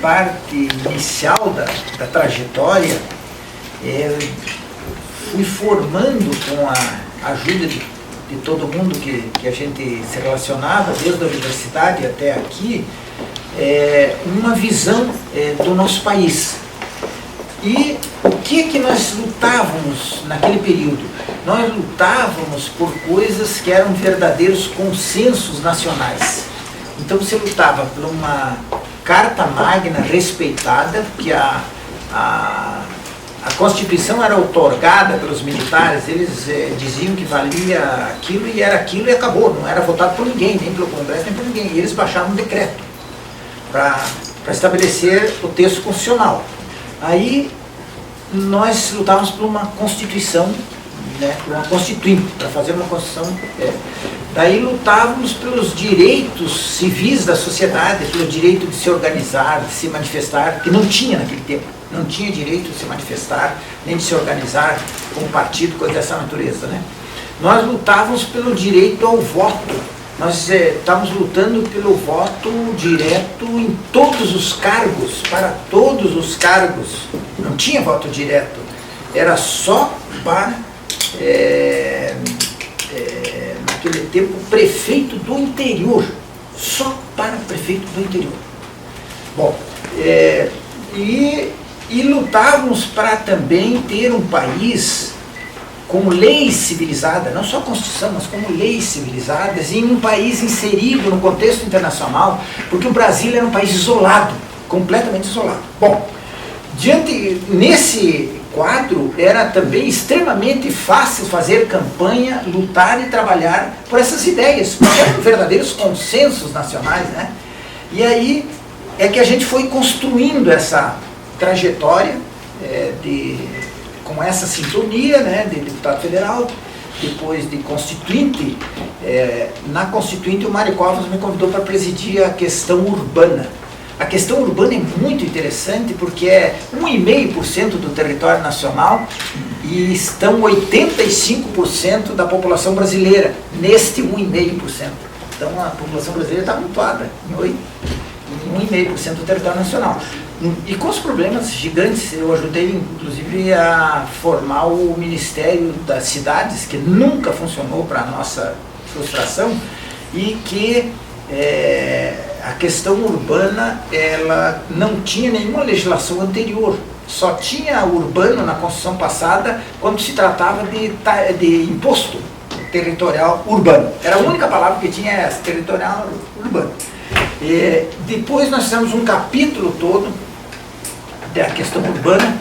parte inicial da trajetória, fui formando com a ajuda de todo mundo que a gente se relacionava, desde a universidade até aqui, uma visão do nosso país. E o que nós lutávamos naquele período? Nós lutávamos por coisas que eram verdadeiros consensos nacionais. Então você lutava por uma Carta Magna respeitada, que a Constituição era outorgada pelos militares, eles diziam que valia aquilo e era aquilo e acabou, não era votado por ninguém, nem pelo Congresso, nem por ninguém. E eles baixavam um decreto para estabelecer o texto constitucional. Aí nós lutávamos por uma Constituição, né, por uma Constituinte, para fazer uma Constituição. Daí lutávamos pelos direitos civis da sociedade, pelo direito de se organizar, de se manifestar, que não tinha naquele tempo. Não tinha direito de se manifestar, nem de se organizar como partido, coisa dessa natureza, né? Nós lutávamos pelo direito ao voto. Nós estávamos lutando pelo voto direto em todos os cargos, para todos os cargos. Não tinha voto direto, era só para, naquele tempo, prefeito do interior. Só para prefeito do interior. Bom, e lutávamos para também ter um país com leis civilizadas, não só a Constituição, mas como leis civilizadas, e um país inserido no contexto internacional, porque o Brasil era um país isolado, completamente isolado. Bom, nesse quadro, era também extremamente fácil fazer campanha, lutar e trabalhar por essas ideias, porque eram verdadeiros consensos nacionais, né? E aí é que a gente foi construindo essa trajetória com essa sintonia, né, de deputado federal, depois de constituinte. Na constituinte o Mário Covas me convidou para presidir a questão urbana. A questão urbana é muito interessante porque é 1,5% do território nacional e estão 85% da população brasileira neste 1,5%. Então a população brasileira está amontoada em 1,5% do território nacional. E com os problemas gigantes, eu ajudei inclusive a formar o Ministério das Cidades, que nunca funcionou para a nossa frustração, e que a questão urbana, ela não tinha nenhuma legislação anterior, só tinha urbano na Constituição passada quando se tratava de imposto territorial urbano. Era a única palavra que tinha essa, territorial urbano. Depois nós fizemos um capítulo todo da questão urbana.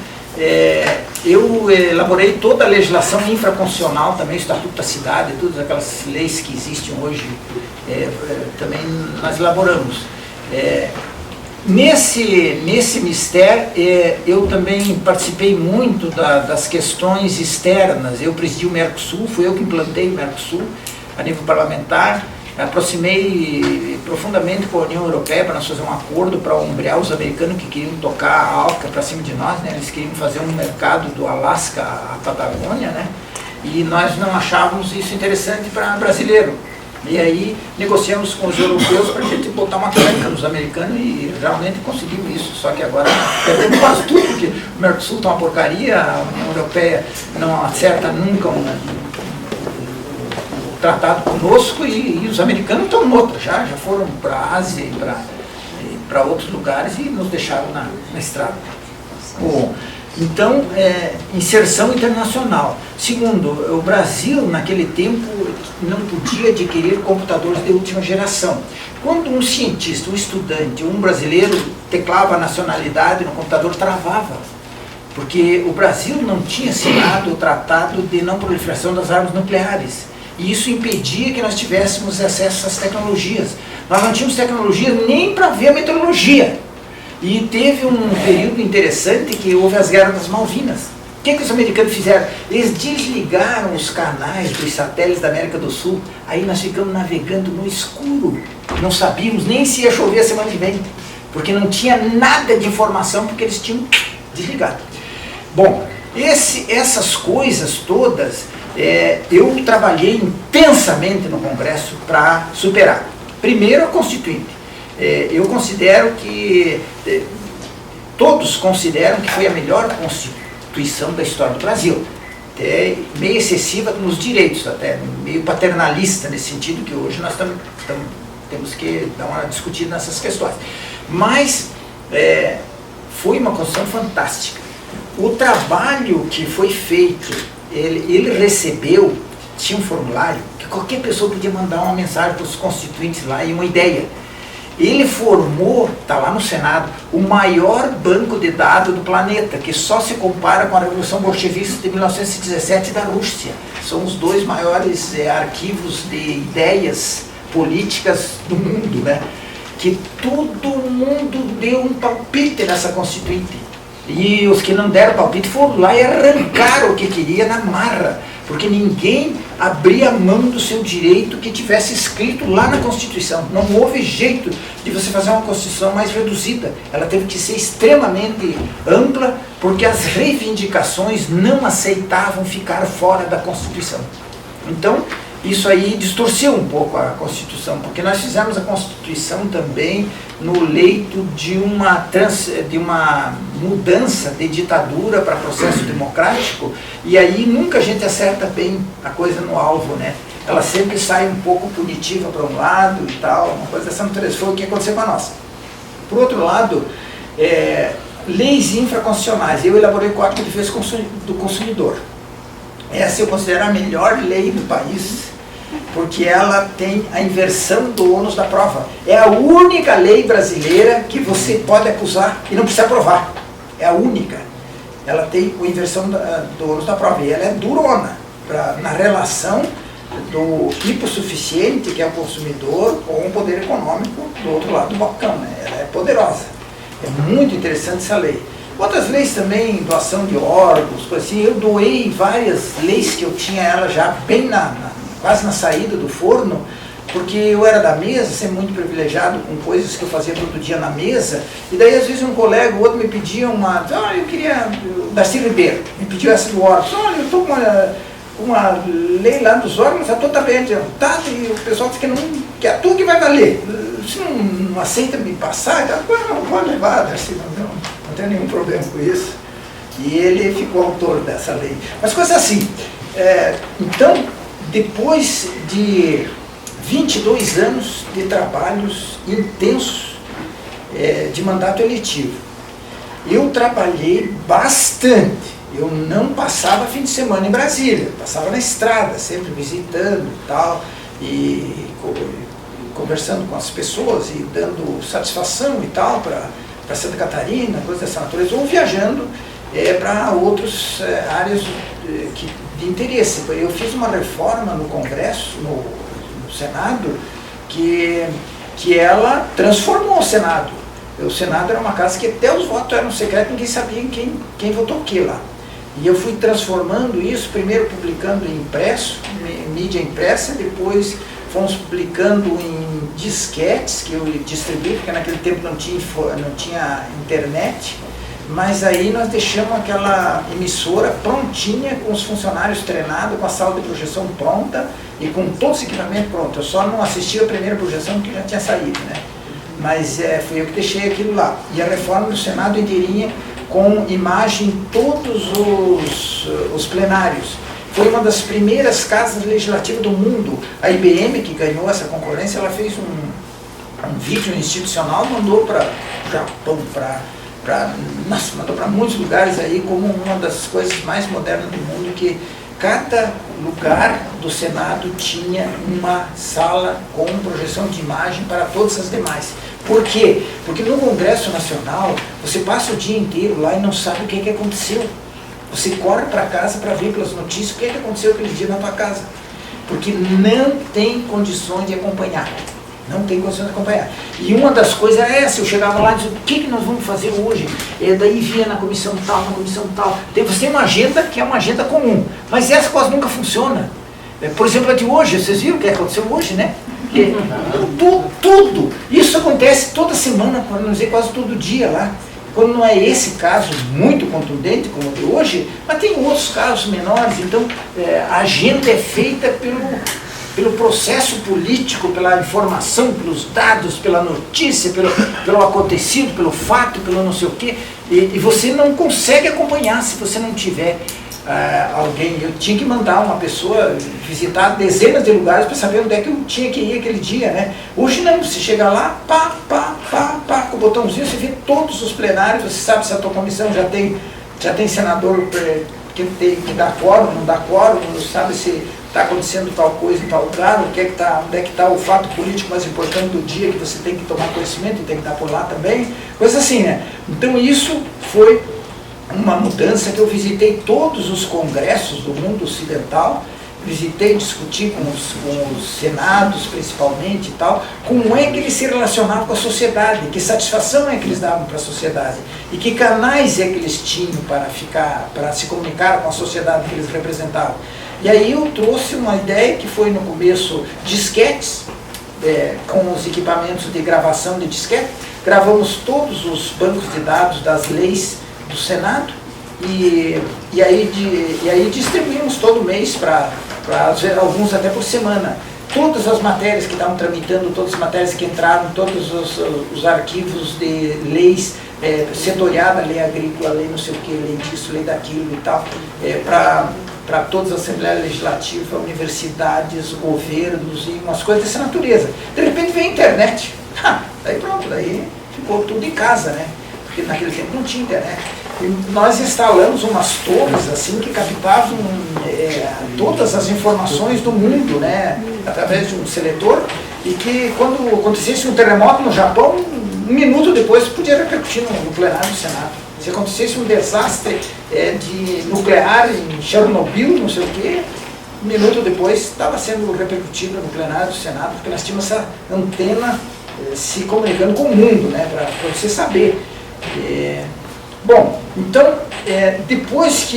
Eu elaborei toda a legislação infraconstitucional, também o Estatuto da Cidade, todas aquelas leis que existem hoje, também nós elaboramos. Nesse mistério, eu também participei muito das questões externas. Eu presidi o Mercosul, fui eu que implantei o Mercosul a nível parlamentar. Aproximei profundamente com a União Europeia para nós fazer um acordo para ombrear os americanos que queriam tocar a Alca para cima de nós, né? Eles queriam fazer um mercado do Alasca à Patagônia, né? E nós não achávamos isso interessante para brasileiro. E aí negociamos com os europeus para a gente botar uma tranca nos americanos e realmente conseguimos isso. Só que agora perdemos quase tudo, porque o Mercosul está uma porcaria, a União Europeia não acerta nunca tratado conosco e os americanos estão noutra, já foram para a Ásia e para outros lugares e nos deixaram na estrada. Bom, então, inserção internacional. Segundo, o Brasil naquele tempo não podia adquirir computadores de última geração. Quando um cientista, um estudante, um brasileiro teclava a nacionalidade no computador, travava. Porque o Brasil não tinha assinado o Tratado de Não Proliferação das Armas Nucleares. E isso impedia que nós tivéssemos acesso às tecnologias. Nós não tínhamos tecnologia nem para ver a meteorologia. E teve um período interessante que houve as guerras das Malvinas. O que os americanos fizeram? Eles desligaram os canais dos satélites da América do Sul. Aí nós ficamos navegando no escuro. Não sabíamos nem se ia chover a semana que vem. Porque não tinha nada de informação, porque eles tinham desligado. Bom, essas coisas todas... eu trabalhei intensamente no Congresso para superar. Primeiro, a Constituinte. Eu considero que todos consideram que foi a melhor Constituição da história do Brasil. Até meio excessiva nos direitos, até meio paternalista nesse sentido, que hoje nós temos que dar uma discutida nessas questões. Mas foi uma Constituição fantástica. O trabalho que foi feito, ele recebeu, tinha um formulário, que qualquer pessoa podia mandar uma mensagem para os constituintes lá e uma ideia. Ele formou, está lá no Senado, o maior banco de dados do planeta, que só se compara com a Revolução Bolchevista de 1917 da Rússia. São os dois maiores arquivos de ideias políticas do mundo, né? Que todo mundo deu um palpite nessa Constituinte. E os que não deram palpite foram lá e arrancaram o que queria na marra, porque ninguém abria mão do seu direito que tivesse escrito lá na Constituição. Não houve jeito de você fazer uma Constituição mais reduzida. Ela teve que ser extremamente ampla, porque as reivindicações não aceitavam ficar fora da Constituição. Então, isso aí distorceu um pouco a Constituição, porque nós fizemos a Constituição também no leito de uma mudança de ditadura para processo democrático, e aí nunca a gente acerta bem a coisa no alvo, né? Ela sempre sai um pouco punitiva para um lado e tal, uma coisa dessa natureza. Foi o que aconteceu com a nossa. Por outro lado, leis infraconstitucionais. Eu elaborei o Código de Defesa do Consumidor. Essa eu considero a melhor lei do país, porque ela tem a inversão do ônus da prova. É a única lei brasileira que você pode acusar e não precisa provar. É a única. Ela tem a inversão do ônus da prova, e ela é durona na relação do hipossuficiente, que é o consumidor, com o poder econômico do outro lado do balcão, né? Ela é poderosa. É muito interessante essa lei. Outras leis também, doação de órgãos, coisa assim. Eu doei várias leis que eu tinha ela já bem quase na saída do forno, porque eu era da mesa, sempre muito privilegiado com coisas que eu fazia todo dia na mesa, e daí às vezes um colega ou outro me pedia eu queria, Darcy Ribeiro, me pediu essa do órgão, olha, eu estou com uma lei lá dos órgãos, já totalmente adiantado, e o pessoal diz que é tu que vai valer, você não aceita me passar, então, não pode levar, Darcy, não tem nenhum problema com isso, e ele ficou autor dessa lei. Mas coisa assim, então, depois de 22 anos de trabalhos intensos de mandato eletivo, eu trabalhei bastante. Eu não passava fim de semana em Brasília, passava na estrada, sempre visitando e tal, e conversando com as pessoas e dando satisfação e tal para Santa Catarina, coisas dessa natureza, ou viajando para outras áreas de interesse. Eu fiz uma reforma no Congresso, no Senado, que ela transformou o Senado. O Senado era uma casa que até os votos eram secretos, ninguém sabia quem votou o que lá. E eu fui transformando isso, primeiro publicando em impresso, mídia impressa, depois fomos publicando em disquetes, que eu distribuí, porque naquele tempo não tinha internet, mas aí nós deixamos aquela emissora prontinha, com os funcionários treinados, com a sala de projeção pronta e com todos os equipamentos prontos. Eu só não assisti a primeira projeção porque já tinha saído, né? Mas fui eu que deixei aquilo lá. E a reforma do Senado inteirinha, com imagem em todos os plenários. Foi uma das primeiras casas legislativas do mundo. A IBM, que ganhou essa concorrência, ela fez um vídeo institucional, mandou para o Japão, mandou para muitos lugares aí, como uma das coisas mais modernas do mundo, que cada lugar do Senado tinha uma sala com projeção de imagem para todas as demais. Por quê? Porque no Congresso Nacional, você passa o dia inteiro lá e não sabe o que aconteceu. Você corre para casa para ver pelas notícias o que aconteceu aquele dia na tua casa. Porque não tem condições de acompanhar. Não tem condições de acompanhar. E uma das coisas era essa, eu chegava lá e dizia, o que nós vamos fazer hoje? Daí via na comissão tal, na comissão tal. Você tem uma agenda que é uma agenda comum, mas essa quase nunca funciona. Por exemplo, a de hoje, vocês viram o que aconteceu hoje, né? Tudo. Isso acontece toda semana, para não dizer quase todo dia lá. Quando não é esse caso muito contundente como o de hoje, mas tem outros casos menores. Então, a agenda é feita pelo processo político, pela informação, pelos dados, pela notícia, pelo acontecido, pelo fato, pelo não sei o quê, e você não consegue acompanhar se você não tiver alguém. Eu tinha que mandar uma pessoa visitar dezenas de lugares para saber onde é que eu tinha que ir aquele dia, né? Hoje não, você chega lá, com o botãozinho, você vê todos os plenários, você sabe se a tua comissão já tem senador que dá quórum, não dá quórum, sabe se está acontecendo tal coisa em tal lugar, onde é que está o fato político mais importante do dia que você tem que tomar conhecimento e tem que estar por lá também, coisa assim, né? Então isso foi uma mudança que eu visitei todos os congressos do mundo ocidental, visitei, discuti com os senados principalmente e tal, como é que eles se relacionavam com a sociedade, que satisfação é que eles davam para a sociedade e que canais é que eles tinham para se comunicar com a sociedade que eles representavam. E aí eu trouxe uma ideia que foi no começo disquetes, com os equipamentos de gravação de disquete, gravamos todos os bancos de dados das leis do Senado e aí distribuímos todo mês para alguns até por semana. Todas as matérias que estavam tramitando, todas as matérias que entraram, todos os arquivos de leis setoriada, lei agrícola, lei não sei o que, lei disso, lei daquilo e tal, para todas as assembleias legislativas, universidades, governos e umas coisas dessa natureza. De repente veio a internet, daí pronto, daí ficou tudo em casa, né? Porque naquele tempo não tinha internet. E nós instalamos umas torres assim que captavam todas as informações do mundo, né, através de um seletor, e que quando acontecesse um terremoto no Japão, um minuto depois podia repercutir no plenário do Senado. Se acontecesse um desastre de nuclear em Chernobyl, não sei o quê, um minuto depois estava sendo repercutido no plenário do Senado, porque nós tínhamos essa antena se comunicando com o mundo, né, para você saber. Bom, então, depois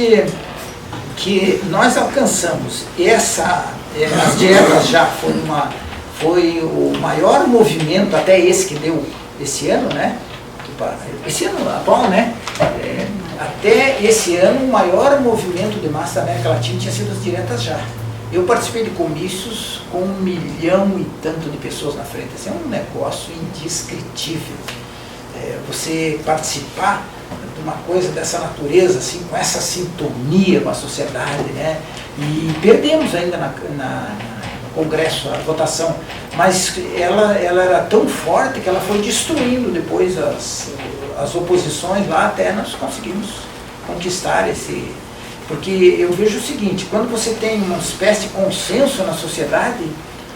que nós alcançamos as dietas já foi o maior movimento, até esse que deu esse ano, né? Esse ano atual, né? Até esse ano, o maior movimento de massa da América Latina tinha sido as dietas já. Eu participei de comícios com 1 milhão e tanto de pessoas na frente. Assim, é um negócio indescritível. Você participar de uma coisa dessa natureza, assim, com essa sintonia com a sociedade, né? E perdemos ainda no Congresso a votação, mas ela era tão forte que ela foi destruindo depois as oposições lá, até nós conseguimos conquistar esse... Porque eu vejo o seguinte, quando você tem uma espécie de consenso na sociedade,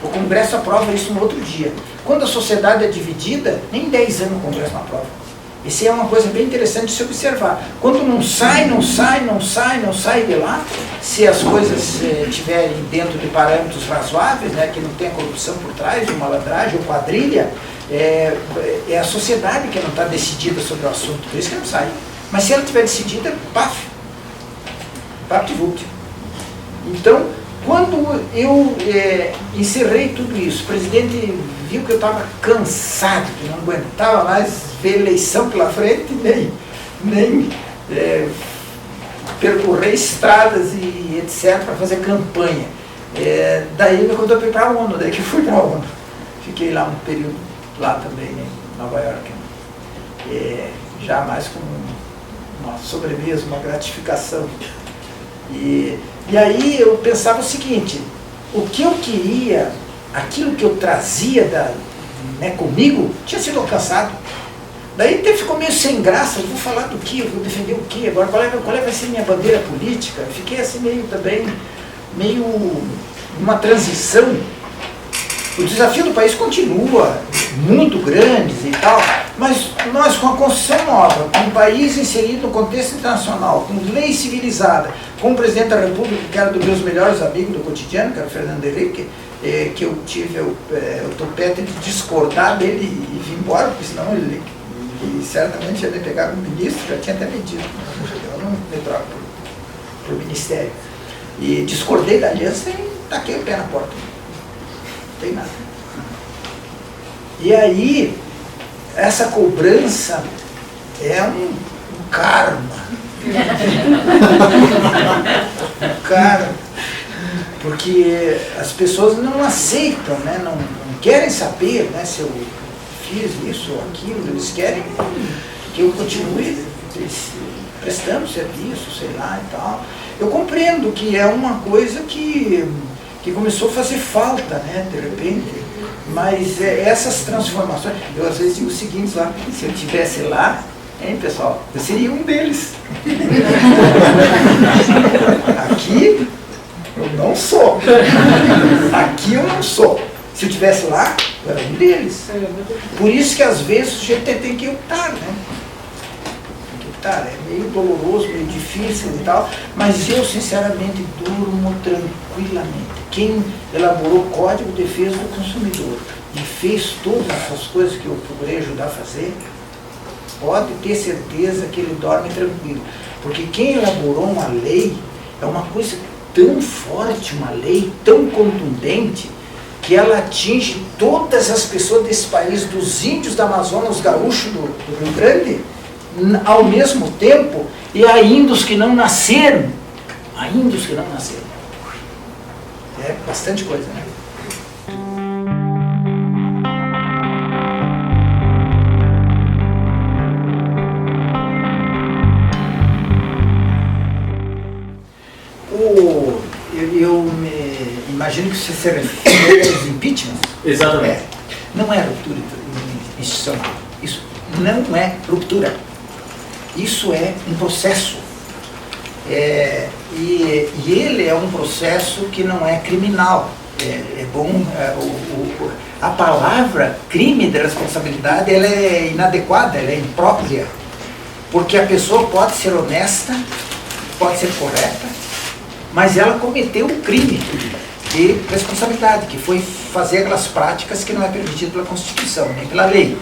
o Congresso aprova isso no outro dia. Quando a sociedade é dividida, nem 10 anos o Congresso não aprova. Isso é uma coisa bem interessante de se observar. Quando não sai de lá, se as coisas estiverem dentro de parâmetros razoáveis, né, que não tenha corrupção por trás, ou malandragem, ou quadrilha, é a sociedade que não está decidida sobre o assunto, por isso que não sai. Mas se ela estiver decidida, paf de vupt. Então, quando eu encerrei tudo isso, o presidente viu que eu estava cansado, que não aguentava mais ver eleição pela frente, nem percorrer estradas e etc. para fazer campanha. Daí me contou para ir para a ONU, daí que fui para a ONU. Fiquei lá um período, lá também, em Nova York. Já mais como uma sobremesa, uma gratificação. E aí eu pensava o seguinte, o que eu queria, aquilo que eu trazia comigo, tinha sido alcançado. Daí até ficou meio sem graça, eu vou falar do que, eu vou defender o que, agora qual vai ser minha bandeira política? Eu fiquei assim meio numa transição. O desafio do país continua muito grande e tal, mas nós com a Constituição nova, com o país inserido no contexto internacional, com lei civilizada, com o presidente da República, que era dos meus melhores amigos do cotidiano, que era o Fernando Henrique, que eu tive o topete de discordar dele e vir embora, porque senão ele certamente ia me pegar como ministro, já tinha até medido, eu não me troco para o ministério. E discordei da aliança e taquei o pé na porta. Não tem nada. E aí, essa cobrança é um karma. Um karma. porque as pessoas não aceitam, né? Não querem saber, né, se eu fiz isso ou aquilo, eles querem que eu continue prestando serviço, sei lá e tal. Eu compreendo que é uma coisa que começou a fazer falta, né, de repente, mas essas transformações, eu às vezes digo o seguinte lá, se eu estivesse lá, hein, pessoal, eu seria um deles. Aqui eu não sou. Aqui eu não sou. Se eu estivesse lá, eu era um deles. Por isso que às vezes a gente tem que optar, né? É meio doloroso, meio difícil e tal, mas eu sinceramente durmo tranquilamente. Quem elaborou o Código de Defesa do Consumidor e fez todas essas coisas que eu procurei ajudar a fazer, pode ter certeza que ele dorme tranquilo. Porque quem elaborou uma lei é uma coisa tão forte, uma lei tão contundente, que ela atinge todas as pessoas desse país, dos índios da Amazônia, os gaúchos do Rio Grande, ao mesmo tempo, e ainda os que não nasceram, é bastante coisa, né? Eu imagino que você se refere aos impeachment. Exatamente. Não é ruptura institucional, isso não é ruptura. Isso é um processo, e ele é um processo que não é criminal. É bom, a palavra crime de responsabilidade ela é inadequada, ela é imprópria, porque a pessoa pode ser honesta, pode ser correta, mas ela cometeu um crime de responsabilidade, que foi fazer aquelas práticas que não é permitido pela Constituição, nem pela lei.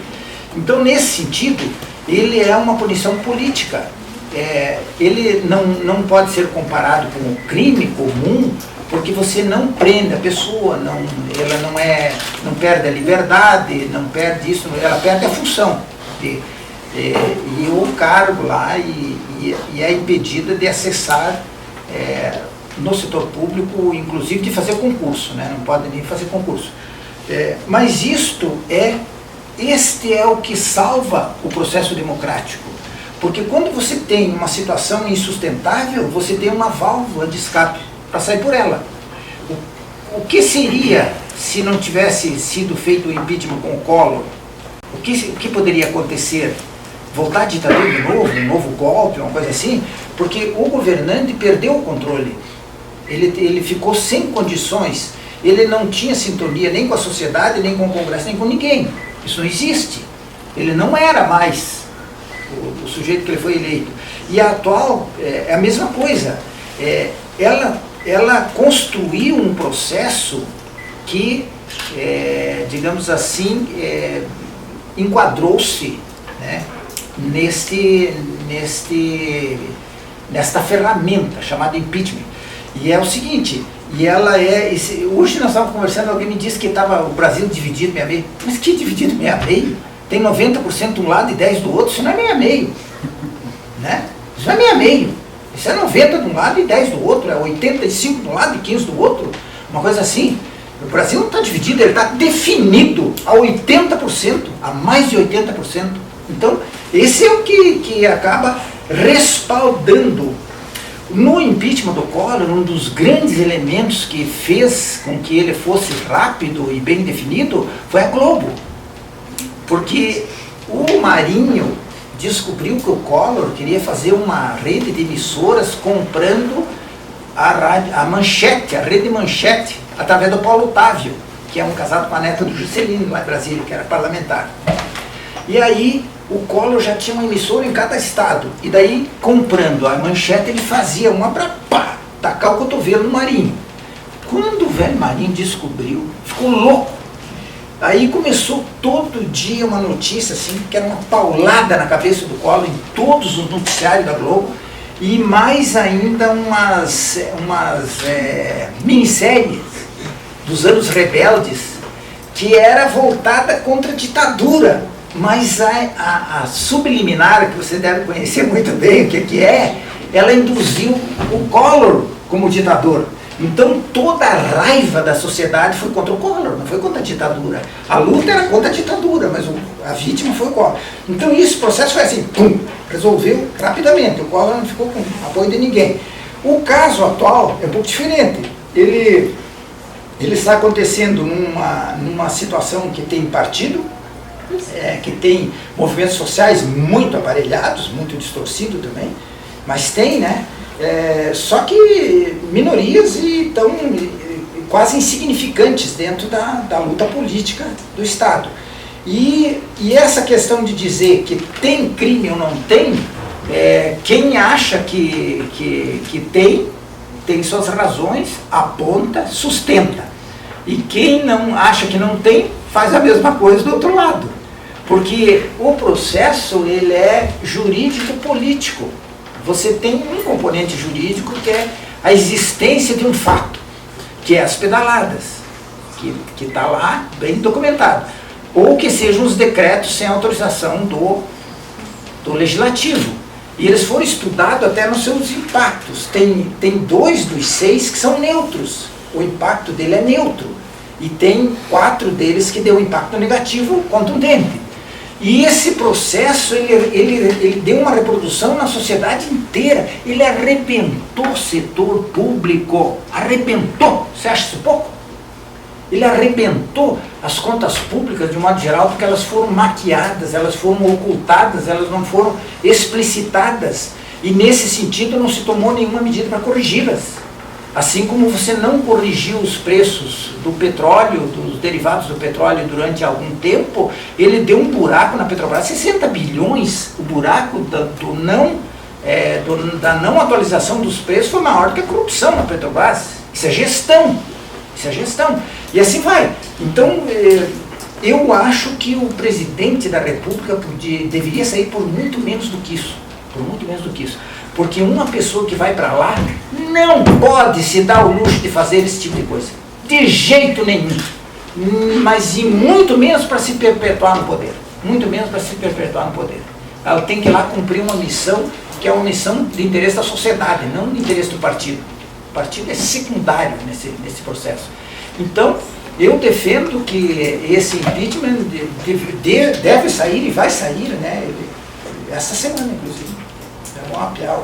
Então, nesse sentido, ele é uma punição política. Ele não pode ser comparado com o crime comum, porque você não prende a pessoa, ela não perde a liberdade, não perde isso, ela perde a função e o cargo lá e é impedida de acessar no setor público, inclusive de fazer concurso, né? Não pode nem fazer concurso. Mas este é o que salva o processo democrático, porque quando você tem uma situação insustentável, você tem uma válvula de escape para sair por ela. O que seria se não tivesse sido feito o impeachment com o Collor? O que poderia acontecer? Voltar à ditadura de novo, um novo golpe, uma coisa assim? Porque o governante perdeu o controle, ele ficou sem condições, ele não tinha sintonia nem com a sociedade, nem com o Congresso, nem com ninguém. Isso não existe. Ele não era mais o sujeito que ele foi eleito. E a atual é a mesma coisa. Ela construiu um processo que, digamos assim, enquadrou-se, né, nesta ferramenta chamada impeachment. E é o seguinte, hoje nós estávamos conversando, alguém me disse que estava o Brasil dividido meio a meio. Mas que dividido meio a meio? Tem 90% de um lado e 10% do outro, isso não é meio a meio. Né? Isso não é meio a meio. Isso é 90% de um lado e 10% do outro, é 85% de um lado e 15% do outro, uma coisa assim. O Brasil não está dividido, ele está definido a 80%, a mais de 80%. Então, esse é o que acaba respaldando. No impeachment do Collor, um dos grandes elementos que fez com que ele fosse rápido e bem definido foi a Globo. Porque o Marinho descobriu que o Collor queria fazer uma rede de emissoras comprando a Manchete, a rede Manchete, através do Paulo Otávio, que é um casado com a neta do Juscelino, lá em Brasília, que era parlamentar. E aí o Collor já tinha uma emissora em cada estado, e daí, comprando a Manchete, ele fazia uma para tacar o cotovelo no Marinho. Quando o velho Marinho descobriu, ficou louco. Aí começou todo dia uma notícia, assim, que era uma paulada na cabeça do Collor, em todos os noticiários da Globo, e mais ainda umas minisséries dos anos rebeldes, que era voltada contra a ditadura. Mas a subliminar, que você deve conhecer muito bem o que é, ela induziu o Collor como ditador. Então toda a raiva da sociedade foi contra o Collor, não foi contra a ditadura. A luta era contra a ditadura, mas a vítima foi o Collor. Então esse processo foi assim, pum, resolveu rapidamente, o Collor não ficou com apoio de ninguém. O caso atual é um pouco diferente. Ele está acontecendo numa situação que tem partido, que tem movimentos sociais muito aparelhados, muito distorcidos também, mas tem, né? Só que minorias e tão quase insignificantes dentro da luta política do Estado. E essa questão de dizer que tem crime ou não tem, quem acha que tem suas razões, aponta, sustenta. E quem não acha que não tem, faz a mesma coisa do outro lado. Porque o processo ele é jurídico-político. Você tem um componente jurídico que é a existência de um fato, que é as pedaladas, que está lá bem documentado. Ou que sejam os decretos sem autorização do legislativo. E eles foram estudados até nos seus impactos. Tem 2 dos 6 que são neutros. O impacto dele é neutro. E tem 4 deles que deu um impacto negativo contundente. E esse processo, ele deu uma reprodução na sociedade inteira. Ele arrebentou o setor público. Arrebentou. Você acha isso pouco? Ele arrebentou as contas públicas de um modo geral, porque elas foram maquiadas, elas foram ocultadas, elas não foram explicitadas. E nesse sentido não se tomou nenhuma medida para corrigi-las. Assim como você não corrigiu os preços do petróleo, dos derivados do petróleo durante algum tempo, ele deu um buraco na Petrobras, 60 bilhões, o buraco da não atualização dos preços foi maior do que a corrupção na Petrobras. Isso é gestão. Isso é gestão. E assim vai. Então, eu acho que o presidente da República deveria sair por muito menos do que isso. Por muito menos do que isso. Porque uma pessoa que vai para lá não pode se dar o luxo de fazer esse tipo de coisa. De jeito nenhum. Mas e muito menos para se perpetuar no poder. Muito menos para se perpetuar no poder. Ela tem que ir lá cumprir uma missão que é uma missão de interesse da sociedade, não de interesse do partido. O partido é secundário nesse processo. Então, eu defendo que esse impeachment deve sair e vai sair, né? Essa semana, inclusive. Vamos apiar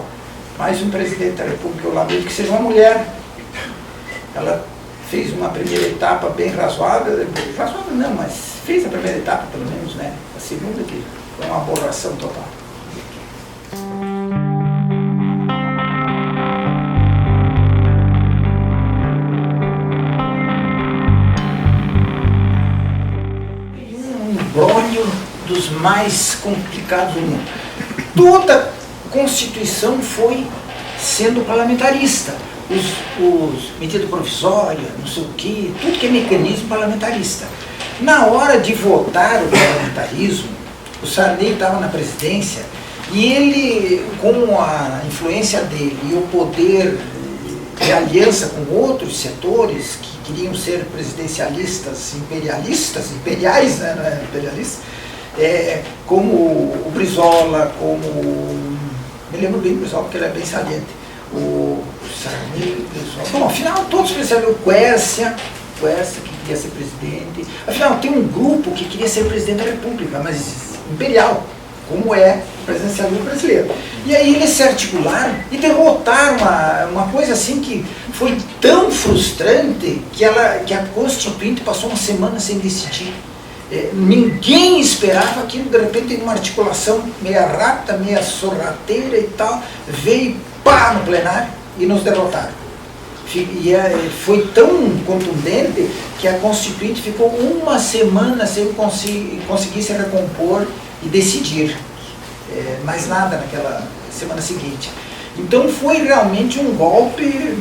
mais um presidente da República. Eu lamento que seja uma mulher. Ela fez uma primeira etapa bem razoável não, mas fez a primeira etapa pelo menos, né? A segunda que foi uma aberração total. Um imbróglio dos mais complicados do mundo. Toda Constituição foi sendo parlamentarista. Os medidas provisórias, não sei o quê, tudo que é mecanismo parlamentarista. Na hora de votar o parlamentarismo, o Sarney estava na presidência e ele, com a influência dele e o poder de aliança com outros setores que queriam ser presidencialistas, imperiais, né, não é imperialistas, como o Brizola, me lembro bem do Brizola porque ele é bem saliente, o Sarney, o Brizola, bom, afinal todos precisavam, o Quércia que queria ser presidente, afinal tem um grupo que queria ser presidente da República, mas imperial, como é o presidencialismo brasileiro. E aí eles se articularam e derrotaram uma coisa assim que foi tão frustrante que a Constituinte passou uma semana sem decidir. Ninguém esperava aquilo, de repente tem uma articulação meia rápida, meia sorrateira e tal, veio pá no plenário e nos derrotaram. E foi tão contundente que a Constituinte ficou uma semana sem conseguir se recompor e decidir. Mais nada naquela semana seguinte. Então foi realmente um golpe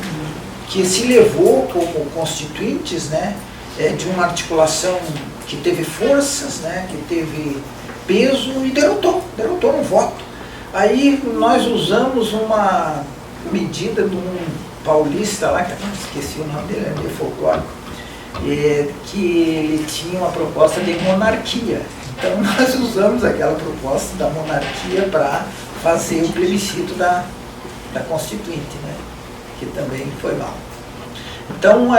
que se levou como constituintes, né, de uma articulação que teve forças, né, que teve peso e derrotou no voto. Aí nós usamos uma medida de um paulista lá, que eu esqueci o nome dele, é meio folclórico, que ele tinha uma proposta de monarquia. Então nós usamos aquela proposta da monarquia para fazer o plebiscito da Constituinte, né, que também foi mal. Então,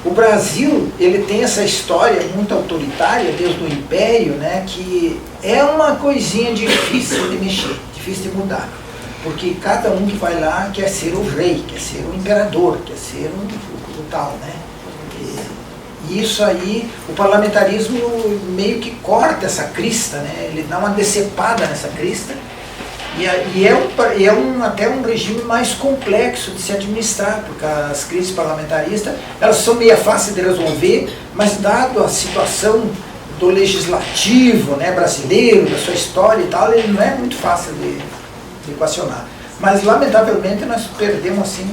o Brasil, ele tem essa história muito autoritária desde o Império, né, que é uma coisinha difícil de mexer, difícil de mudar. Porque cada um que vai lá quer ser o rei, quer ser o imperador, quer ser o tal, né? E isso aí, o parlamentarismo meio que corta essa crista, né? Ele dá uma decepada nessa crista. E até um regime mais complexo de se administrar, porque as crises parlamentaristas, elas são meio fáceis de resolver, mas dado a situação do legislativo, né, brasileiro, da sua história e tal, ele não é muito fácil de equacionar. Mas, lamentavelmente, nós perdemos assim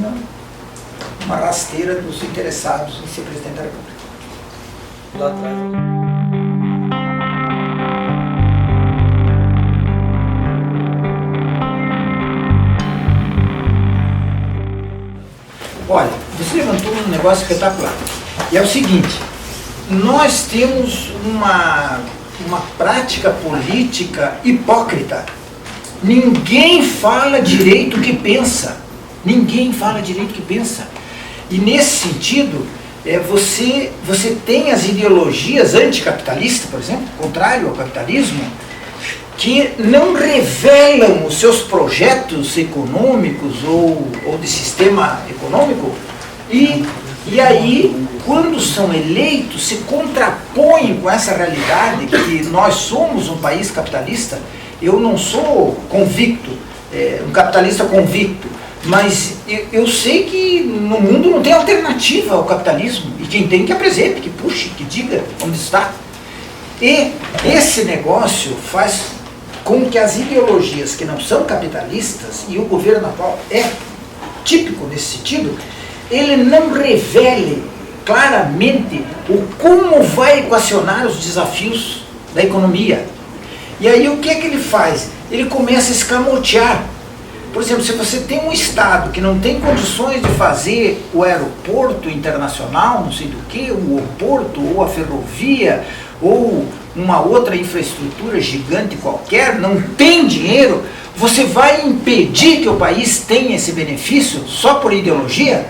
uma rasteira dos interessados em ser presidente da República. Lá atrás. Olha, você levantou um negócio espetacular. E é o seguinte, nós temos uma prática política hipócrita. Ninguém fala direito o que pensa. Ninguém fala direito o que pensa. E nesse sentido, você tem as ideologias anticapitalistas, por exemplo, contrário ao capitalismo, que não revelam os seus projetos econômicos ou de sistema econômico e aí, quando são eleitos, se contrapõem com essa realidade que nós somos um país capitalista. Eu não sou convicto, um capitalista convicto, mas eu sei que no mundo não tem alternativa ao capitalismo, e quem tem que apresente, que puxe, que diga onde está. E esse negócio faz com que as ideologias que não são capitalistas, e o governo atual é típico nesse sentido, ele não revele claramente como vai equacionar os desafios da economia. E aí o que é que ele faz? Ele começa a escamotear. Por exemplo, se você tem um estado que não tem condições de fazer o aeroporto internacional, não sei do que, o porto, ou a ferrovia, ou uma outra infraestrutura gigante qualquer, não tem dinheiro, você vai impedir que o país tenha esse benefício só por ideologia?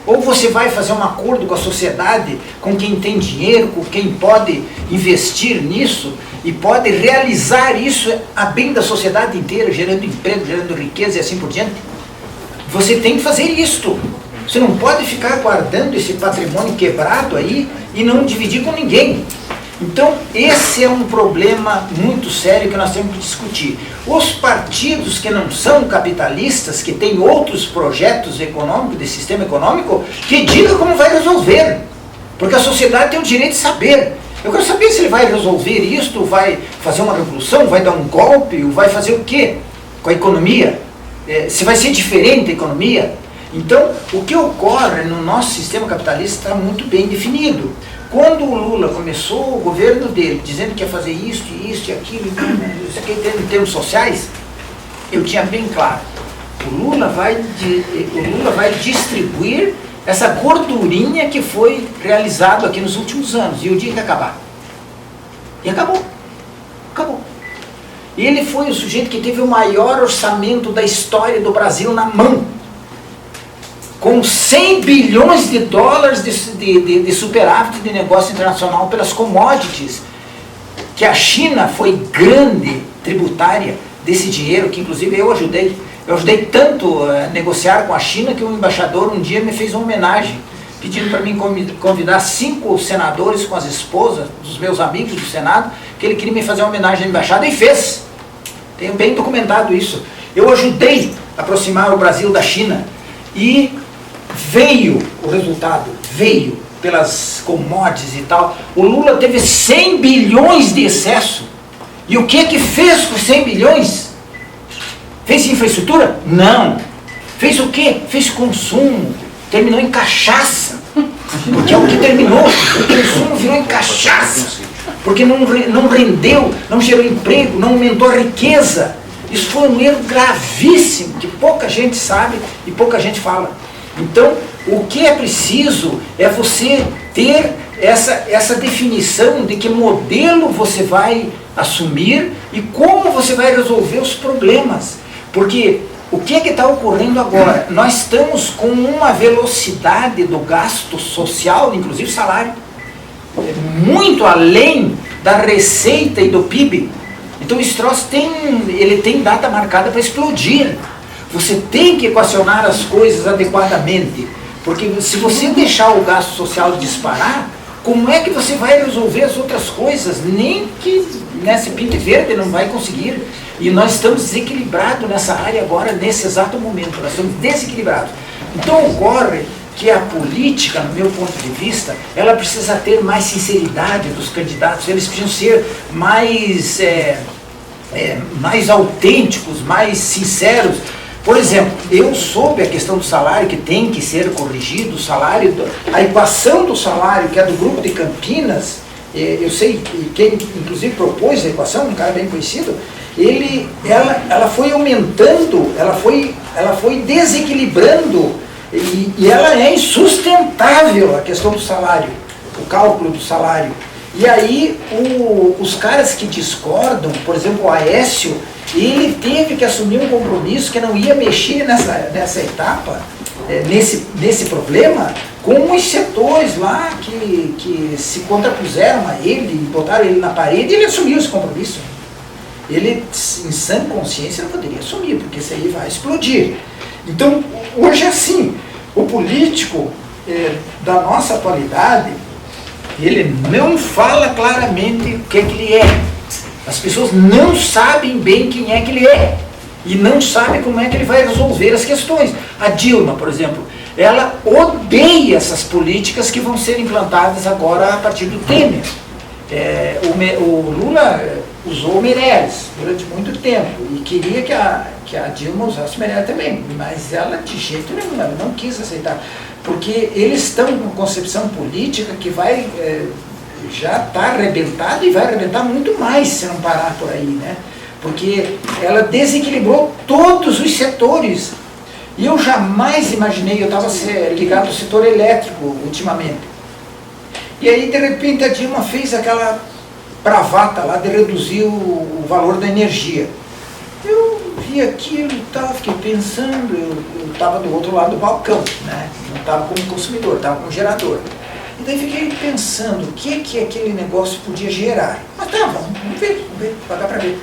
Ou você vai fazer um acordo com a sociedade, com quem tem dinheiro, com quem pode investir nisso e pode realizar isso a bem da sociedade inteira, gerando emprego, gerando riqueza e assim por diante? Você tem que fazer isto. Você não pode ficar guardando esse patrimônio quebrado aí e não dividir com ninguém. Então, esse é um problema muito sério que nós temos que discutir. Os partidos que não são capitalistas, que têm outros projetos econômicos, de sistema econômico, que digam como vai resolver. Porque a sociedade tem o direito de saber. Eu quero saber se ele vai resolver isto, vai fazer uma revolução, vai dar um golpe, vai fazer o quê com a economia? Se vai ser diferente a economia? Então, o que ocorre no nosso sistema capitalista está muito bem definido. Quando o Lula começou o governo dele, dizendo que ia fazer isso e aquilo, isso aqui em termos sociais, eu tinha bem claro, o Lula vai distribuir essa gordurinha que foi realizado aqui nos últimos anos, e o dia que acabar. E acabou. Acabou. Ele foi o sujeito que teve o maior orçamento da história do Brasil na mão, com 100 bilhões de dólares de superávit de negócio internacional pelas commodities, que a China foi grande tributária desse dinheiro, que inclusive eu ajudei. Eu ajudei tanto a negociar com a China que o embaixador um dia me fez uma homenagem, pedindo para mim convidar 5 senadores com as esposas dos meus amigos do Senado, que ele queria me fazer uma homenagem à embaixada, e fez. Tenho bem documentado isso. Eu ajudei a aproximar o Brasil da China, e veio o resultado, veio pelas commodities e tal. O Lula teve 100 bilhões de excesso. E o que fez com 100 bilhões? Fez infraestrutura? Não. Fez o quê? Fez consumo. Terminou em cachaça. Porque é o que terminou. O consumo virou em cachaça. Porque não rendeu, não gerou emprego, não aumentou a riqueza. Isso foi um erro gravíssimo, que pouca gente sabe e pouca gente fala. Então, o que é preciso é você ter essa definição de que modelo você vai assumir e como você vai resolver os problemas. Porque o que está ocorrendo agora? Nós estamos com uma velocidade do gasto social, inclusive salário, muito além da receita e do PIB. Então esse troço ele tem data marcada para explodir. Você tem que equacionar as coisas adequadamente, porque se você deixar o gasto social disparar, como é que você vai resolver as outras coisas? Nem que nesse PIB verde não vai conseguir. E nós estamos desequilibrados nessa área agora, nesse exato momento. Nós estamos desequilibrados. Então ocorre que a política, no meu ponto de vista, ela precisa ter mais sinceridade dos candidatos. Eles precisam ser mais, mais autênticos, mais sinceros. Por exemplo, eu soube a questão do salário que tem que ser corrigido, o salário, a equação do salário, que é do grupo de Campinas, eu sei quem inclusive propôs a equação, um cara bem conhecido, ela foi aumentando, ela foi desequilibrando, e ela é insustentável, a questão do salário, o cálculo do salário. E aí os caras que discordam, por exemplo o Aécio, ele teve que assumir um compromisso que não ia mexer nessa etapa, nesse problema, com os setores lá que se contrapuseram a ele, botaram ele na parede, e ele assumiu esse compromisso. Ele, em sã consciência, não poderia assumir, porque isso aí vai explodir. Então, hoje é assim, o político da nossa atualidade, ele não fala claramente o que ele é. As pessoas não sabem bem quem é que ele é e não sabem como é que ele vai resolver as questões. A Dilma, por exemplo, ela odeia essas políticas que vão ser implantadas agora a partir do Temer. O Lula usou o Meirelles durante muito tempo e queria que a Dilma usasse o Meirelles também, mas ela de jeito nenhum, ela não quis aceitar, porque eles estão com uma concepção política que vai... já está arrebentada e vai arrebentar muito mais se não parar por aí, né? Porque ela desequilibrou todos os setores. E eu jamais imaginei, eu estava ligado ao setor elétrico ultimamente. E aí, de repente, a Dilma fez aquela bravata lá de reduzir o valor da energia. Eu vi aquilo e tal, fiquei pensando, eu estava do outro lado do balcão, né? Não estava como consumidor, estava como gerador. E daí fiquei pensando o que aquele negócio podia gerar. Mas tá, vamos ver, pagar para ver.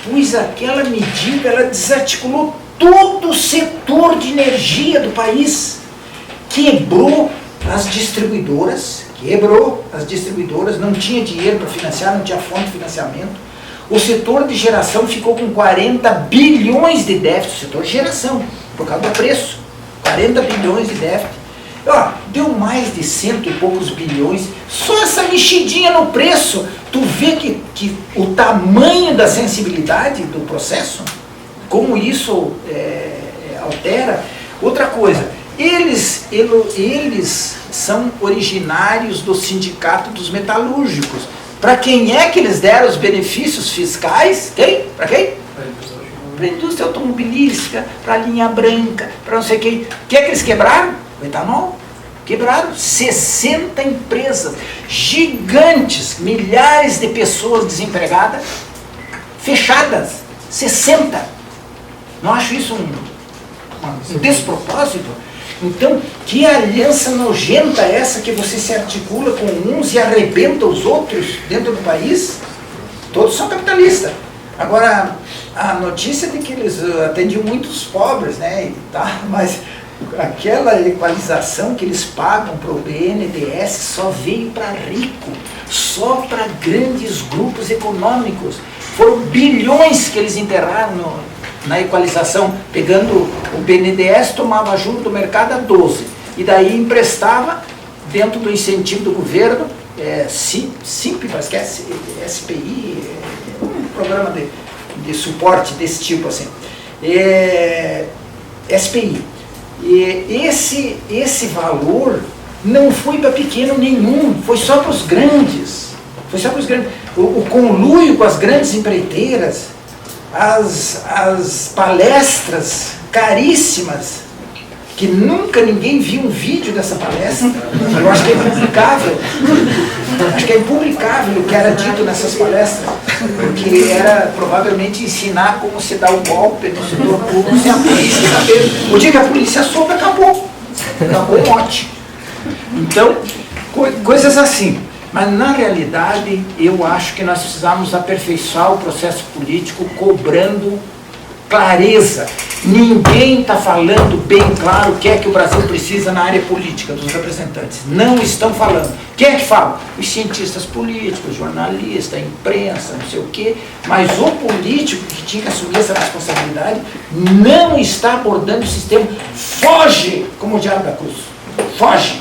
Pois aquela medida, ela desarticulou todo o setor de energia do país. Quebrou as distribuidoras, não tinha dinheiro para financiar, não tinha fonte de financiamento. O setor de geração ficou com 40 bilhões de déficit, o setor de geração, por causa do preço. 40 bilhões de déficit. Deu mais de 100 e poucos bilhões, só essa mexidinha no preço. Tu vê que o tamanho da sensibilidade do processo, como isso altera. Outra coisa, eles são originários do Sindicato dos Metalúrgicos. Para quem é que eles deram os benefícios fiscais? Quem? Para quem? Para a indústria automobilística, para a linha branca, para não sei quem. O que é que eles quebraram? O etanol. Quebraram 60 empresas gigantes, milhares de pessoas desempregadas, fechadas, 60. Não acho isso um despropósito? Então, que aliança nojenta é essa que você se articula com uns e arrebenta os outros dentro do país? Todos são capitalistas. Agora, a notícia de que eles atendiam muitos pobres, né, e tá, mas aquela equalização que eles pagam para o BNDES só veio para rico, só para grandes grupos econômicos. Foram bilhões que eles enterraram na equalização, pegando o BNDES, tomava juros do mercado a 12, e daí emprestava dentro do incentivo do governo, SIMP, parece que é SPI, um programa de suporte desse tipo assim, SPI. E esse valor não foi para pequeno nenhum, foi só para os grandes. O conluio com as grandes empreiteiras, as palestras caríssimas, que nunca ninguém viu um vídeo dessa palestra. Eu acho que é publicável. Acho que é impublicável o que era dito nessas palestras, porque era provavelmente ensinar como se dá o golpe no setor público sem a polícia saber. O dia que a polícia soube, acabou. Acabou o mote. Então, coisas assim. Mas, na realidade, eu acho que nós precisamos aperfeiçoar o processo político cobrando clareza. Ninguém está falando bem claro o que é que o Brasil precisa na área política dos representantes. Não estão falando. Quem é que fala? Os cientistas políticos, jornalistas, a imprensa, não sei o quê. Mas o político que tinha que assumir essa responsabilidade não está abordando o sistema. Foge como o diabo da cruz. Foge.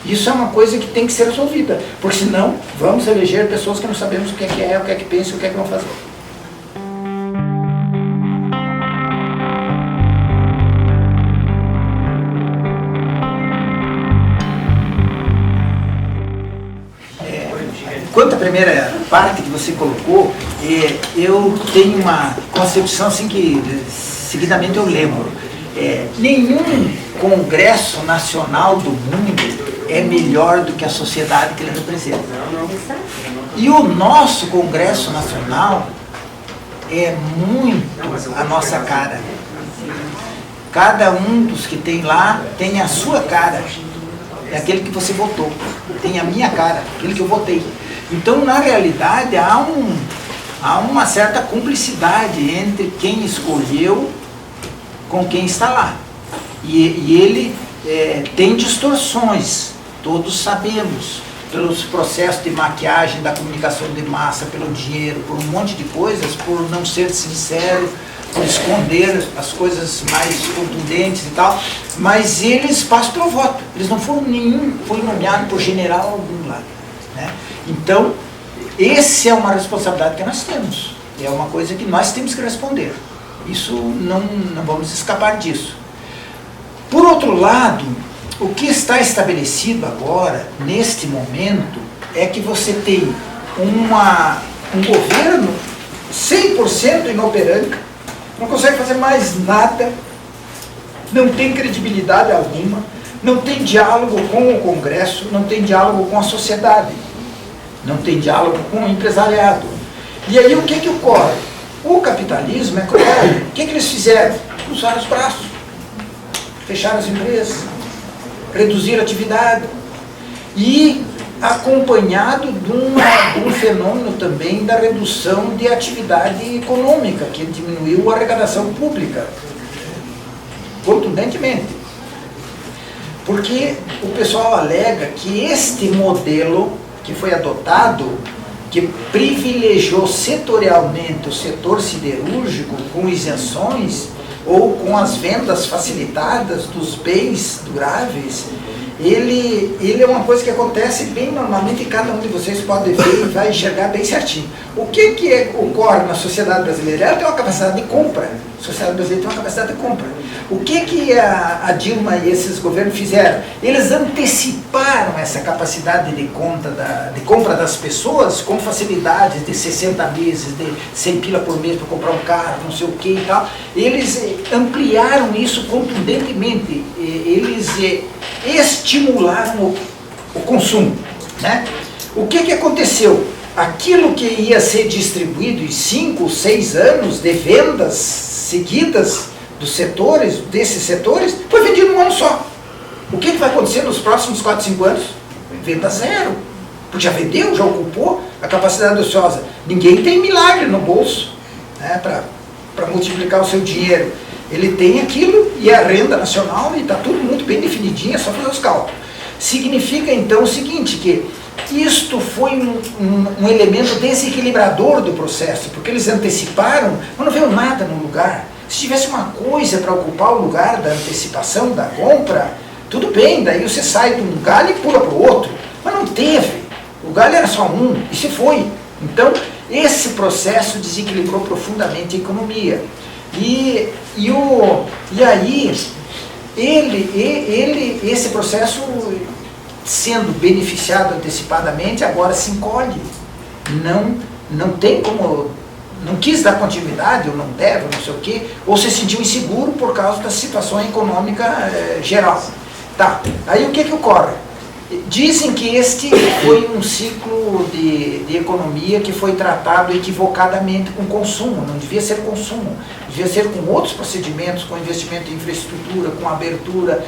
Isso é uma coisa que tem que ser resolvida, porque senão vamos eleger pessoas que não sabemos o que é, o que é que pensam, o que é que vão fazer. Quanto à primeira parte que você colocou, eu tenho uma concepção assim que seguidamente eu lembro. Nenhum congresso nacional do mundo é melhor do que a sociedade que ele representa. E o nosso Congresso Nacional é muito a nossa cara. Cada um dos que tem lá tem a sua cara. É aquele que você votou. Tem a minha cara, aquele que eu votei. Então, na realidade, há uma certa cumplicidade entre quem escolheu com quem está lá. E ele tem distorções. Todos sabemos, pelos processos de maquiagem da comunicação de massa, pelo dinheiro, por um monte de coisas, por não ser sincero, por esconder as coisas mais contundentes e tal, mas eles passam pelo voto. Eles não foram foi nomeado por general algum lá. Né? Então, essa é uma responsabilidade que nós temos. É uma coisa que nós temos que responder. Isso não vamos escapar disso. Por outro lado, o que está estabelecido agora, neste momento, é que você tem um governo 100% inoperante, não consegue fazer mais nada, não tem credibilidade alguma, não tem diálogo com o Congresso, não tem diálogo com a sociedade, não tem diálogo com o empresariado. E aí o que ocorre? O capitalismo é cruel. O que eles fizeram? Cruzaram os braços, fecharam as empresas, reduzir a atividade e acompanhado de um fenômeno também da redução de atividade econômica, que diminuiu a arrecadação pública contundentemente. Porque o pessoal alega que este modelo que foi adotado, que privilegiou setorialmente o setor siderúrgico com isenções, ou com as vendas facilitadas dos bens duráveis, ele é uma coisa que acontece bem normalmente e cada um de vocês pode ver e vai enxergar bem certinho. O que ocorre na sociedade brasileira? Ela tem uma capacidade de compra. A sociedade brasileira tem uma capacidade de compra. O que a Dilma e esses governos fizeram? Eles anteciparam essa capacidade de compra das pessoas com facilidades de 60 meses, de 100 pila por mês para comprar um carro, não sei o que e tal. Eles ampliaram isso contundentemente. Eles estimularam o consumo. Né? O que aconteceu? Aquilo que ia ser distribuído em 5, 6 anos de vendas seguidas desses setores, foi vendido um ano só. O que vai acontecer nos próximos 4, 5 anos? Venda zero. Porque já vendeu, já ocupou a capacidade ociosa. Ninguém tem milagre no bolso, né, para multiplicar o seu dinheiro. Ele tem aquilo e a renda nacional, e está tudo muito bem definidinho, é só fazer os cálculos. Significa então o seguinte, que isto foi um elemento desequilibrador do processo, porque eles anteciparam, mas não veio nada no lugar. Se tivesse uma coisa para ocupar o lugar da antecipação, da compra, tudo bem, daí você sai de um galho e pula para o outro. Mas não teve. O galho era só um e se foi. Então, esse processo desequilibrou profundamente a economia. E aí, esse processo, sendo beneficiado antecipadamente, agora se encolhe. Não tem como... Não quis dar continuidade, ou não deve, ou não sei o quê, ou se sentiu inseguro por causa da situação econômica geral. Tá, aí o que ocorre? Dizem que este foi um ciclo de economia que foi tratado equivocadamente com consumo, não devia ser consumo, devia ser com outros procedimentos, com investimento em infraestrutura, com abertura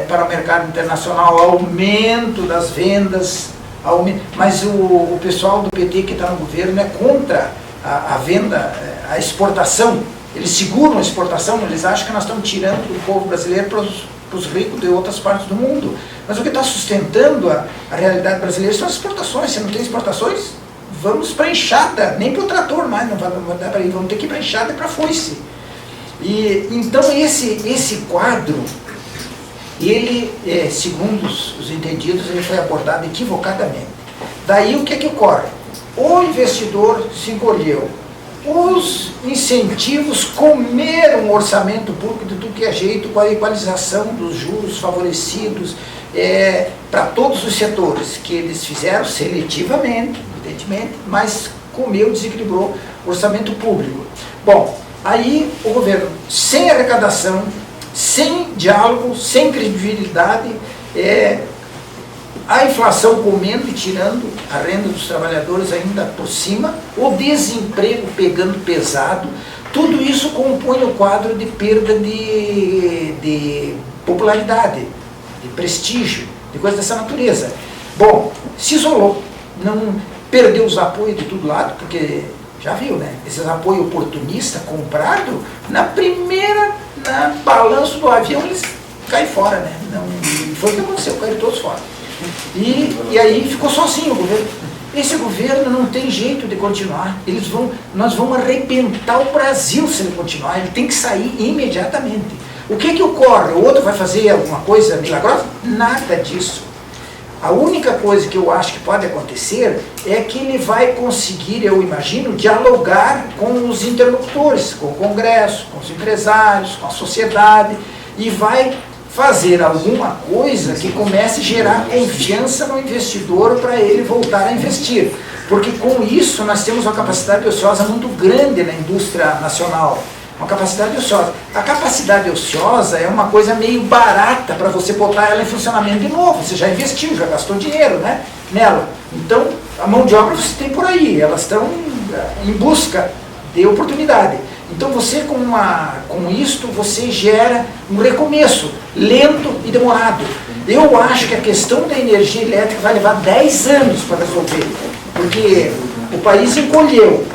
para o mercado internacional, aumento das vendas, mas o pessoal do PT que está no governo é contra a venda, a exportação, eles seguram a exportação, eles acham que nós estamos tirando do povo brasileiro para os ricos de outras partes do mundo. Mas o que está sustentando a realidade brasileira são as exportações. Se não tem exportações, vamos para a enxada, nem para o trator mais, não vai dar para ir, vamos ter que ir para a enxada e para a foice. E, então esse quadro, ele, segundo os entendidos, ele foi abordado equivocadamente. Daí o que é que ocorre? O investidor se encolheu. Os incentivos comeram o orçamento público de tudo que é jeito, com a equalização dos juros favorecidos para todos os setores, que eles fizeram seletivamente, evidentemente, mas comeu, desequilibrou o orçamento público. Bom, aí o governo, sem arrecadação, sem diálogo, sem credibilidade, a inflação comendo e tirando a renda dos trabalhadores ainda por cima, o desemprego pegando pesado, tudo isso compõe o quadro de perda de popularidade, de prestígio, de coisa dessa natureza. Bom, se isolou, não perdeu os apoios de todo lado, porque já viu, né? Esses apoios oportunistas comprados, na balanço do avião eles caem fora, né? Não, foi o que aconteceu, caíram todos fora. E aí ficou sozinho o governo. Esse governo não tem jeito de continuar. Nós vamos arrebentar o Brasil se ele continuar. Ele tem que sair imediatamente. O que ocorre? O outro vai fazer alguma coisa milagrosa? Nada disso. A única coisa que eu acho que pode acontecer é que ele vai conseguir, eu imagino, dialogar com os interlocutores, com o Congresso, com os empresários, com a sociedade, e vai fazer alguma coisa que comece a gerar confiança no investidor para ele voltar a investir. Porque com isso nós temos uma capacidade ociosa muito grande na indústria nacional. Uma capacidade ociosa. A capacidade ociosa é uma coisa meio barata para você botar ela em funcionamento de novo. Você já investiu, já gastou dinheiro, né, nela. Então, a mão de obra você tem por aí. Elas estão em busca de oportunidade. Então você com isto você gera um recomeço lento e demorado. Eu acho que a questão da energia elétrica vai levar 10 anos para resolver, porque o país encolheu,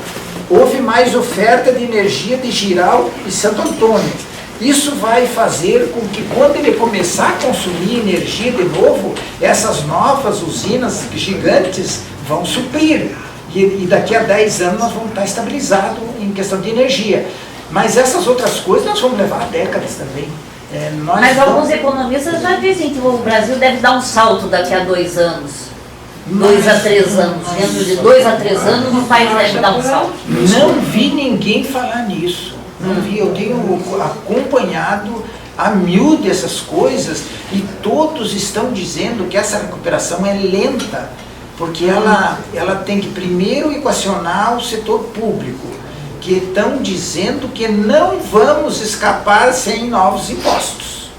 houve mais oferta de energia de Giral e Santo Antônio. Isso vai fazer com que quando ele começar a consumir energia de novo, essas novas usinas gigantes vão suprir. E daqui a 10 anos nós vamos estar estabilizados em questão de energia. Mas essas outras coisas nós vamos levar décadas também. Mas alguns economistas já dizem que o Brasil deve dar um salto daqui a 2 anos. 2 a 3 anos. Dentro de 2 a 3 anos o país deve dar um salto. Não vi ninguém falar nisso. Não vi, eu tenho acompanhado a miúde essas coisas e todos estão dizendo que essa recuperação é lenta. Porque ela tem que primeiro equacionar o setor público, que estão dizendo que não vamos escapar sem novos impostos.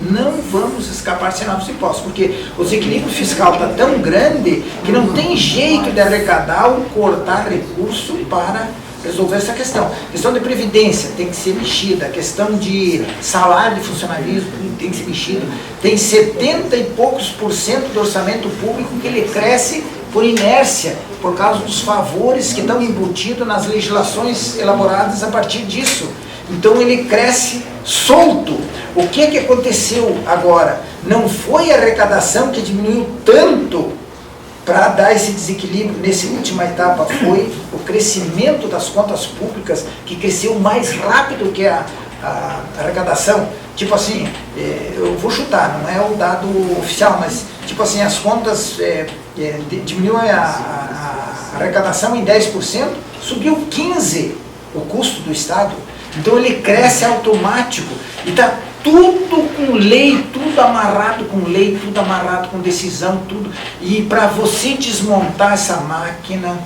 Não vamos escapar sem novos impostos, porque o desequilíbrio fiscal está tão grande que não tem jeito de arrecadar ou cortar recurso para resolver essa questão. A questão de previdência tem que ser mexida, a questão de salário de funcionalismo tem que ser mexido. Tem 70 e poucos % do orçamento público que ele cresce por inércia, por causa dos favores que estão embutidos nas legislações elaboradas a partir disso. Então ele cresce solto. O que aconteceu agora? Não foi a arrecadação que diminuiu tanto para dar esse desequilíbrio nessa última etapa, foi o crescimento das contas públicas, que cresceu mais rápido que a arrecadação. Tipo assim, eu vou chutar, não é o dado oficial, mas tipo assim, as contas diminuiu a arrecadação em 10%, subiu 15% o custo do Estado. Então ele cresce automático e está tudo com lei, tudo amarrado com lei, tudo amarrado com decisão, tudo. E para você desmontar essa máquina,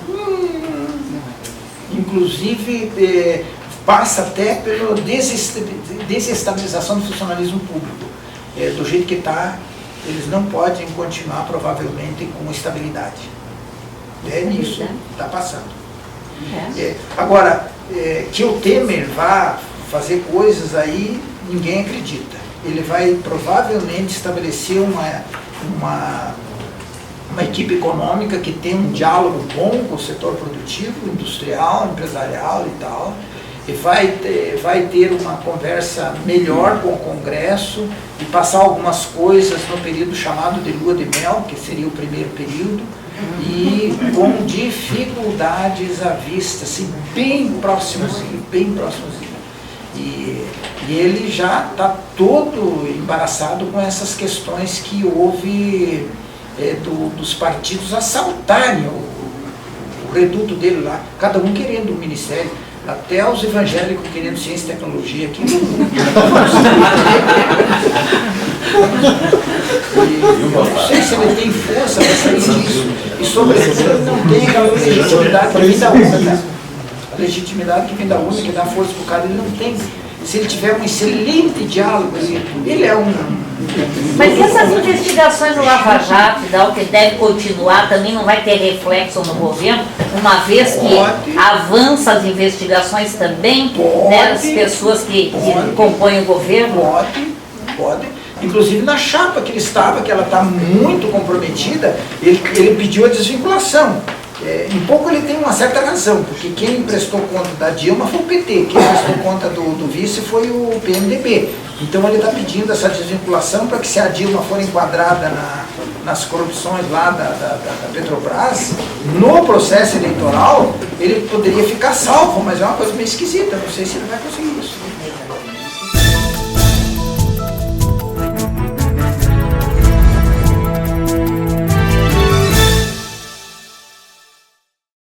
inclusive passa até pela desestabilização do funcionalismo público. Do jeito que está, eles não podem continuar provavelmente com estabilidade. É nisso que está passando. Agora, que o Temer vá fazer coisas aí, ninguém acredita. Ele vai provavelmente estabelecer uma equipe econômica que tem um diálogo bom com o setor produtivo, industrial, empresarial e tal, e vai ter uma conversa melhor com o Congresso e passar algumas coisas no período chamado de lua de mel, que seria o primeiro período, e com dificuldades à vista, assim, bem próximozinho. E ele já está todo embaraçado com essas questões que houve dos partidos assaltarem o reduto dele lá, cada um querendo um ministério, até os evangélicos querendo ciência e tecnologia aqui. Eu não sei se ele tem força para sair disso. E sobretudo ele não tem aquela legitimidade que vem da urna. A legitimidade que vem da urna, que dá força para o cara, ele não tem. Se ele tiver um excelente diálogo, ele é Mas essas investigações no Lava Jato, que deve continuar, também não vai ter reflexo no governo, uma vez que avança as investigações também, né, as pessoas que compõem o governo? Pode. Inclusive na chapa que ele estava, que ela está muito comprometida, ele pediu a desvinculação. Em pouco ele tem uma certa razão, porque quem prestou conta da Dilma foi o PT, quem prestou conta do vice foi o PMDB. Então ele está pedindo essa desvinculação para que, se a Dilma for enquadrada nas corrupções lá da Petrobras, no processo eleitoral, ele poderia ficar salvo, mas é uma coisa meio esquisita, não sei se ele vai conseguir isso.